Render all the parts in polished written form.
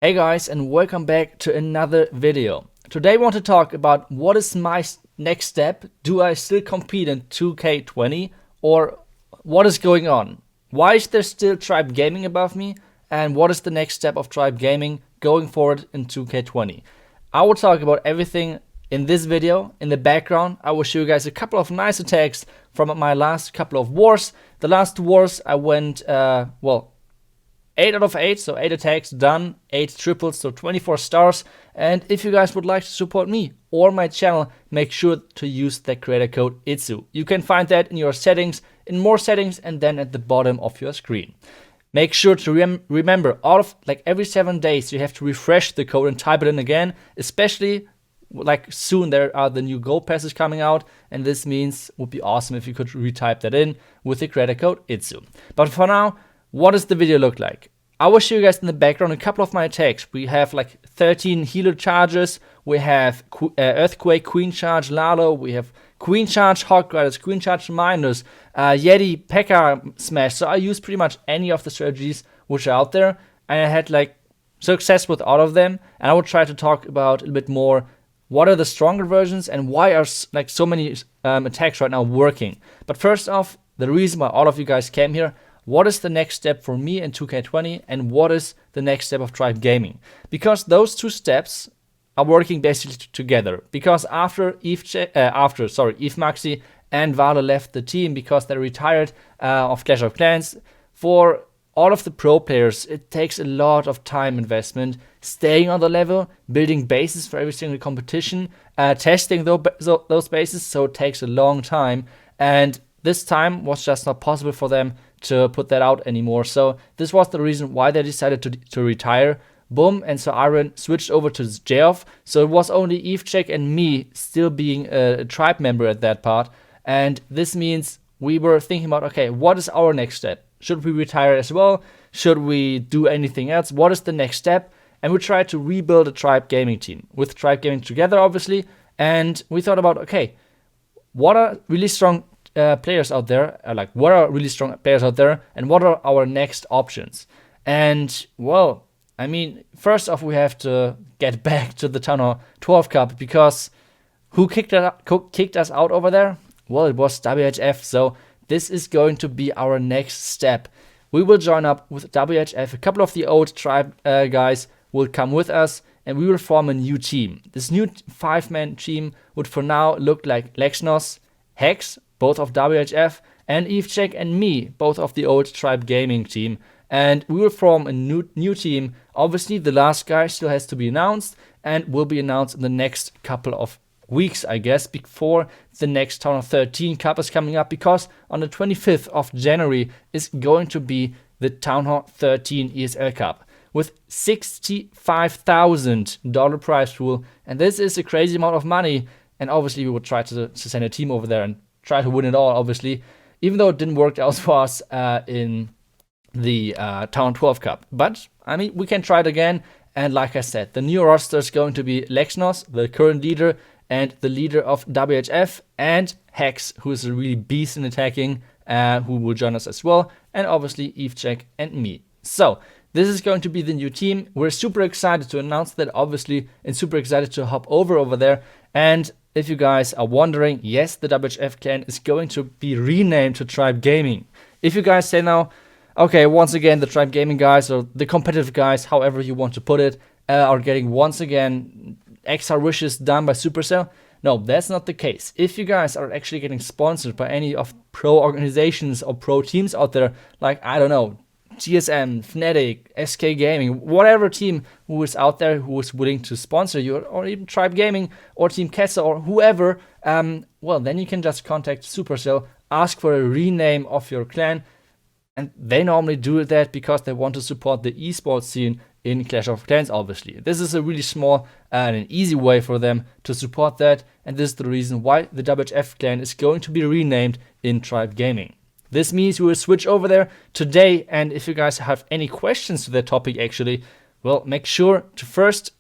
Hey guys, and welcome back to another video. Today I want to talk about what is my next step. Do I still compete in 2K20 or what is going on? Why is there still Tribe Gaming above me? And what is the next step of Tribe Gaming going forward in 2K20? I will talk about everything in this video. In the background, I will show you guys a couple of nice attacks from my last couple of wars. The last wars I went, 8 out of 8, so 8 attacks done, 8 triples, so 24 stars. And if you guys would like to support me or my channel, make sure to use the creator code ITSU. You can find that in your settings, in more settings, and then at the bottom of your screen. Make sure to remember, every 7 days you have to refresh the code and type it in again, especially soon there are the new gold passes coming out, and this means it would be awesome if you could retype that in with the creator code ITSU. But for now, what does the video look like? I will show you guys in the background a couple of my attacks. We have 13 healer charges, we have Earthquake, Queen Charge, Lalo, we have Queen Charge, Hog Riders, Queen Charge Miners, Yeti Pekka Smash. So I use pretty much any of the strategies which are out there, and I had success with all of them. And I will try to talk about a little bit more what are the stronger versions and why are so many attacks right now working. But first off, the reason why all of you guys came here. What is the next step for me in 2K20 and what is the next step of Tribe Gaming? Because those two steps are working basically together. Because after Eve Maxi and Vale left the team because they retired of Clash of Clans, for all of the pro players, it takes a lot of time investment, staying on the level, building bases for every single competition, testing those bases, so it takes a long time. And this time was just not possible for them to put that out anymore. So this was the reason why they decided to retire. Boom, and so Iron switched over to Geoff. So it was only Evecheck and me still being a tribe member at that part. And this means we were thinking about, okay, what is our next step? Should we retire as well? Should we do anything else? What is the next step? And we tried to rebuild a Tribe Gaming team with Tribe Gaming together, obviously. And we thought about, okay, what are really strong players out there, what are really strong players out there, and what are our next options? And well, I mean, first off, we have to get back to the Town Hall 12 Cup, because who kicked us out over there? Well, it was WHF. So this is going to be our next step. We will join up with WHF. A couple of the old tribe guys will come with us, and we will form a new team. This new 5-man team would for now look like Lexnos, Hex, both of WHF, and Evecheck and me, both of the old Tribe Gaming team. And we will form a new team. Obviously, the last guy still has to be announced and will be announced in the next couple of weeks, I guess, before the next Town Hall 13 Cup is coming up, because on the 25th of January is going to be the Town Hall 13 ESL Cup with $65,000 prize pool. And this is a crazy amount of money. And obviously, we will try to send a team over there and try to win it all, obviously, even though it didn't work out for us in the Town 12 Cup. But, I mean, we can try it again. And like I said, the new roster is going to be Lexnos, the current leader, and the leader of WHF, and Hex, who is a really beast in attacking, who will join us as well, and obviously Evecheck and me. So, this is going to be the new team. We're super excited to announce that, obviously, and super excited to hop over there. And if you guys are wondering, yes, the WHF clan is going to be renamed to Tribe Gaming. If you guys say now, okay, once again, the Tribe Gaming guys, or the competitive guys, however you want to put it, are getting once again extra wishes done by Supercell. No, that's not the case. If you guys are actually getting sponsored by any of pro organizations or pro teams out there, I don't know, GSM, Fnatic, SK Gaming, whatever team who is out there who is willing to sponsor you, or even Tribe Gaming or Team Kessa or whoever, well, then you can just contact Supercell, ask for a rename of your clan, and they normally do that because they want to support the esports scene in Clash of Clans, obviously. This is a really small and an easy way for them to support that, and this is the reason why the WHF clan is going to be renamed in Tribe Gaming. This means we will switch over there today, and if you guys have any questions to that topic, actually, well, make sure to first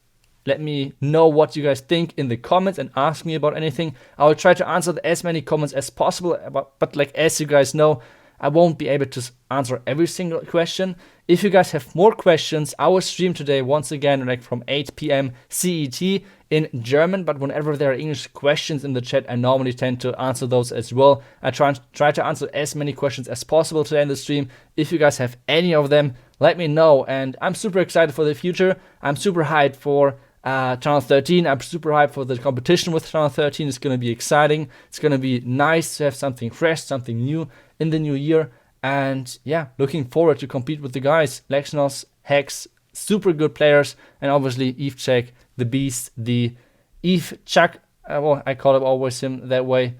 let me know what you guys think in the comments and ask me about anything. I will try to answer as many comments as possible, but as you guys know, I won't be able to answer every single question. If you guys have more questions, I will stream today once again like from 8 p.m. CET in German, but whenever there are English questions in the chat, I normally tend to answer those as well. I try to answer as many questions as possible today in the stream. If you guys have any of them, let me know. And I'm super excited for the future. I'm super hyped for Channel 13. I'm super hyped for the competition with Channel 13. It's going to be exciting. It's going to be nice to have something fresh, something new in the new year. And yeah, looking forward to compete with the guys. Lexnos, Hex, super good players. And obviously Evechek, the Beast, the Eve Chuck. Well, I call it always him that way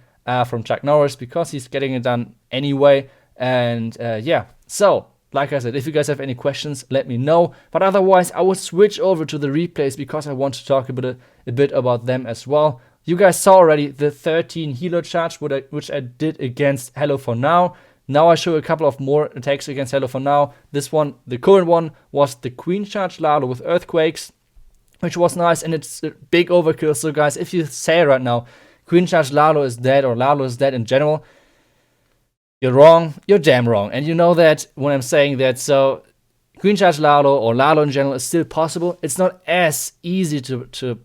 from Chuck Norris because he's getting it done anyway. And yeah, so like I said, if you guys have any questions, let me know. But otherwise, I will switch over to the replays because I want to talk a bit about them as well. You guys saw already the 13 healer charge, which I did against Hello for Now. Now I show a couple of more attacks against Hello for Now. This one, the current one, was the Queen charge Lalo with Earthquakes, which was nice, and it's a big overkill. So guys, if you say right now, Queen charge Lalo is dead, or Lalo is dead in general, you're wrong. You're damn wrong. And you know that when I'm saying that. So Queen charge Lalo or Lalo in general is still possible. It's not as easy to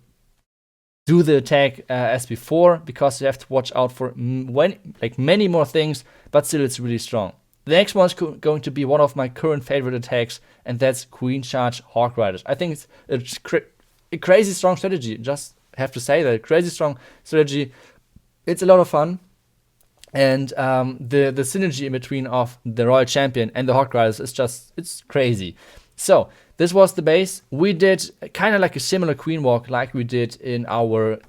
do the attack as before because you have to watch out for many more things, but still it's really strong. The next one is going to be one of my current favorite attacks, and that's Queen charge Hawk Riders. I think it's a crazy strong strategy. Just have to say that, crazy strong strategy. It's a lot of fun. And the synergy in between of the Royal Champion and the Hawk Riders is it's crazy. So this was the base. We did kind of like a similar Queen Walk like we did in our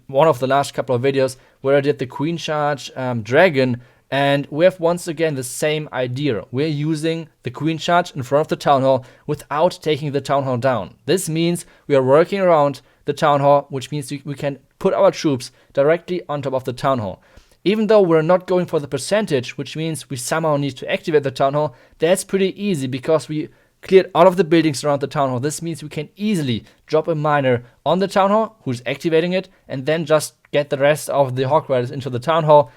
one of the last couple of videos where I did the Queen Charge Dragon. And we have once again the same idea. We're using the Queen Charge in front of the Town Hall without taking the Town Hall down. This means we are working around the Town Hall, which means we can put our troops directly on top of the Town Hall. Even though we're not going for the percentage, which means we somehow need to activate the Town Hall, that's pretty easy because we cleared all of the buildings around the Town Hall. This means we can easily drop a miner on the Town Hall, who's activating it, and then just get the rest of the Hawk Riders into the Town Hall.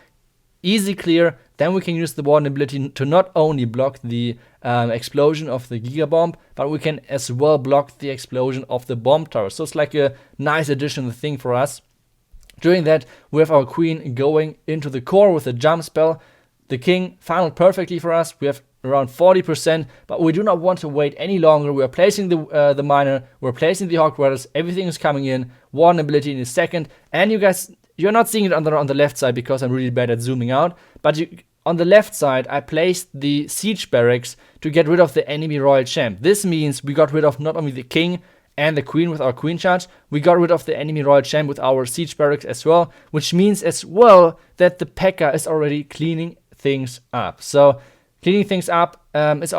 Easy clear. Then we can use the Warden ability to not only block the explosion of the Giga Bomb, but we can as well block the explosion of the Bomb Tower. So it's like a nice additional thing for us. During that, we have our Queen going into the core with a jump spell. The King funneled perfectly for us. We have around 40%, but we do not want to wait any longer. We are placing the miner, we're placing the Hawk Riders, everything is coming in. Warden ability in a second, and you guys, you're not seeing it on the left side because I'm really bad at zooming out, but on the left side, I placed the Siege Barracks to get rid of the enemy Royal Champ. This means we got rid of not only the King and the Queen with our Queen Charge, we got rid of the enemy Royal Champ with our Siege Barracks as well, which means as well that the Pekka is already cleaning things up. So cleaning things up is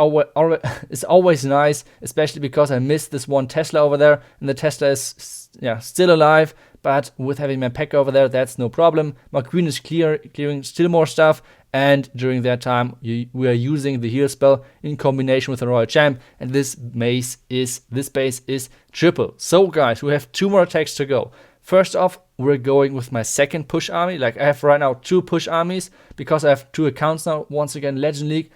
always nice, especially because I missed this one Tesla over there, and the Tesla is still alive, but with having my Pekka over there, that's no problem. My Queen is clearing still more stuff, and during that time, we are using the heal spell in combination with the Royal Champ, and this base is triple. So guys, we have 2 more attacks to go. First off, we're going with my second push army. Like I have right now 2 push armies because I have 2 accounts now. Once again, Legend League.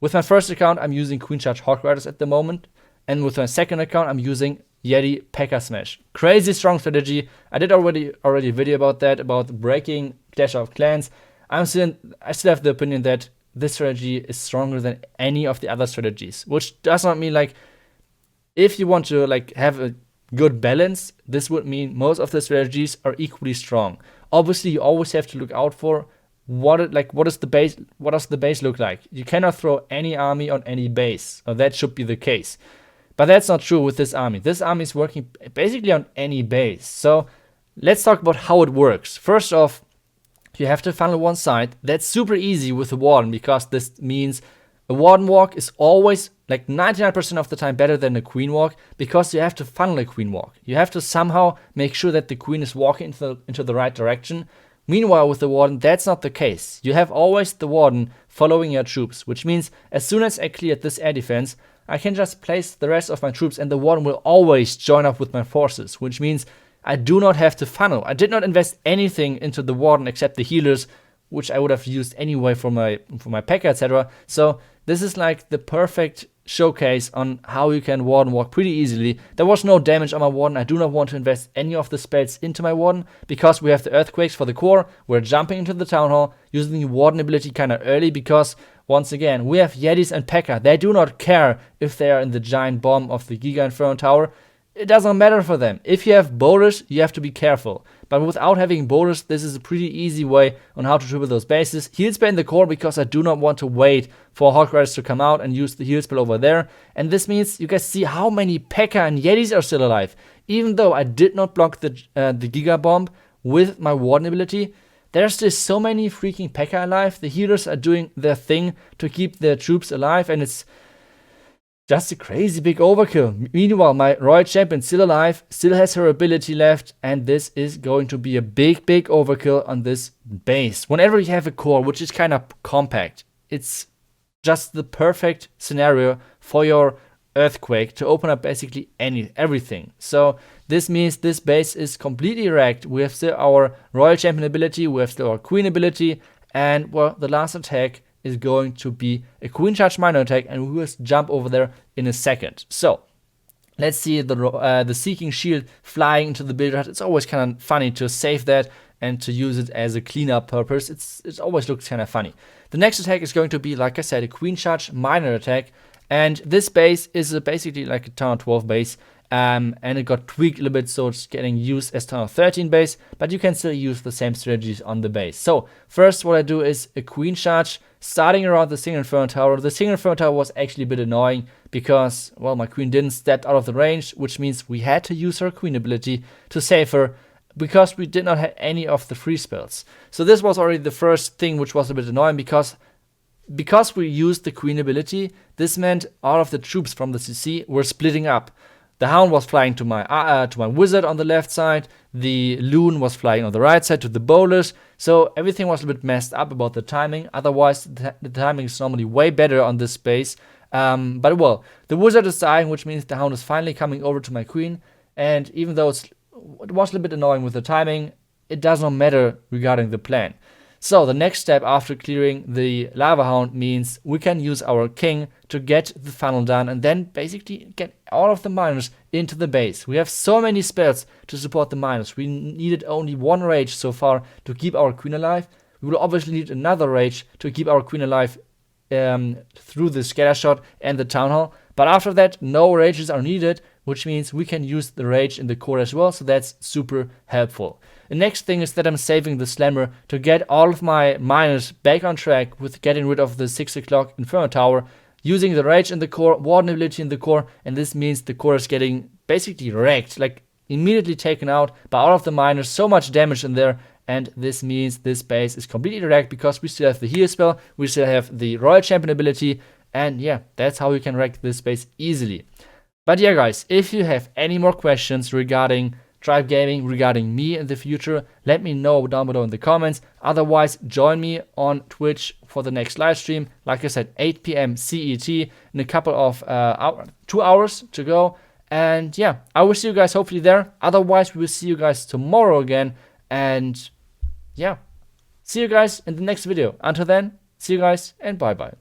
With my first account, I'm using Queen Charge Hawk Riders at the moment, and with my second account, I'm using Yeti Pekka Smash. Crazy strong strategy. I did already a video about that, about breaking Clash of Clans. I still have the opinion that this strategy is stronger than any of the other strategies, which does not mean like if you want to like have a good balance, this would mean most of the strategies are equally strong. Obviously, you always have to look out for what does the base look like. You cannot throw any army on any base, or that should be the case. But that's not true with this army. This army is working basically on any base. So let's talk about how it works. First off, you have to funnel one side. That's super easy with the Warden because this means a Warden walk is always like 99% of the time better than a Queen walk because you have to funnel a Queen walk. You have to somehow make sure that the Queen is walking into the right direction. Meanwhile, with the Warden, that's not the case. You have always the Warden following your troops, which means as soon as I cleared this air defense, I can just place the rest of my troops and the Warden will always join up with my forces, which means I do not have to funnel. I did not invest anything into the Warden except the healers, which I would have used anyway for my Pekka, etc. So this is like the perfect showcase on how you can Warden walk pretty easily. There was no damage on my Warden. I do not want to invest any of the spells into my Warden because we have the Earthquakes for the core. We're jumping into the Town Hall, using the Warden ability kind of early because, once again, we have Yetis and Pekka. They do not care if they are in the giant bomb of the Giga Inferno Tower. It doesn't matter for them. If you have boulders, you have to be careful. But without having boulders, this is a pretty easy way on how to triple those bases. Heal spell in the core because I do not want to wait for Hog Riders to come out and use the heal spell over there. And this means you guys see how many Pekka and Yetis are still alive. Even though I did not block the Giga Bomb with my Warden ability, there's still so many freaking Pekka alive. The healers are doing their thing to keep their troops alive, and it's just a crazy big overkill. Meanwhile, my Royal Champion still alive, still has her ability left, and this is going to be a big overkill on this base. Whenever you have a core which is kind of compact, it's just the perfect scenario for your Earthquake to open up basically everything. So this means this base is completely wrecked. We have still our Royal Champion ability, we have still our Queen ability, and well, the last attack is going to be a Queen Charge minor attack, and we will jump over there in a second. So let's see the Seeking Shield flying into the build hut. It's always kind of funny to save that and to use it as a cleanup purpose. It always looks kind of funny. The next attack is going to be, like I said, a Queen Charge minor attack, and this base is basically like a Town 12 base. And it got tweaked a little bit, so it's getting used as Town 13 base, but you can still use the same strategies on the base. So first what I do is a Queen Charge starting around the Single Inferno Tower. The Single Inferno Tower was actually a bit annoying because, well, my Queen didn't step out of the range, which means we had to use her Queen ability to save her because we did not have any of the free spells. So this was already the first thing which was a bit annoying because we used the Queen ability. This meant all of the troops from the CC were splitting up. The Hound was flying to my Wizard on the left side, the Loon was flying on the right side to the bowlers, so everything was a bit messed up about the timing. Otherwise, the timing is normally way better on this space. But well, the Wizard is dying, which means the Hound is finally coming over to my Queen, and even though it was a little bit annoying with the timing, it does not matter regarding the plan. So the next step after clearing the Lava Hound means we can use our King to get the funnel done and then basically get all of the miners into the base. We have so many spells to support the miners. We needed only one rage so far to keep our Queen alive. We will obviously need another rage to keep our Queen alive through the Scatter Shot and the Town Hall. But after that, no rages are needed, which means we can use the rage in the core as well, so that's super helpful. The next thing is that I'm saving the Slammer to get all of my miners back on track with getting rid of the 6 o'clock Inferno Tower, using the rage in the core, Warden ability in the core, and this means the core is getting basically wrecked, like immediately taken out by all of the miners, so much damage in there, and this means this base is completely wrecked because we still have the heal spell, we still have the Royal Champion ability, and yeah, that's how we can wreck this base easily. But yeah guys, if you have any more questions regarding Tribe Gaming, regarding me in the future, let me know down below in the comments. Otherwise, join me on Twitch for the next live stream. Like I said, 8 PM CET in a couple of 2 hours to go. And yeah, I will see you guys hopefully there. Otherwise, we will see you guys tomorrow again. And yeah, see you guys in the next video. Until then, see you guys and bye bye.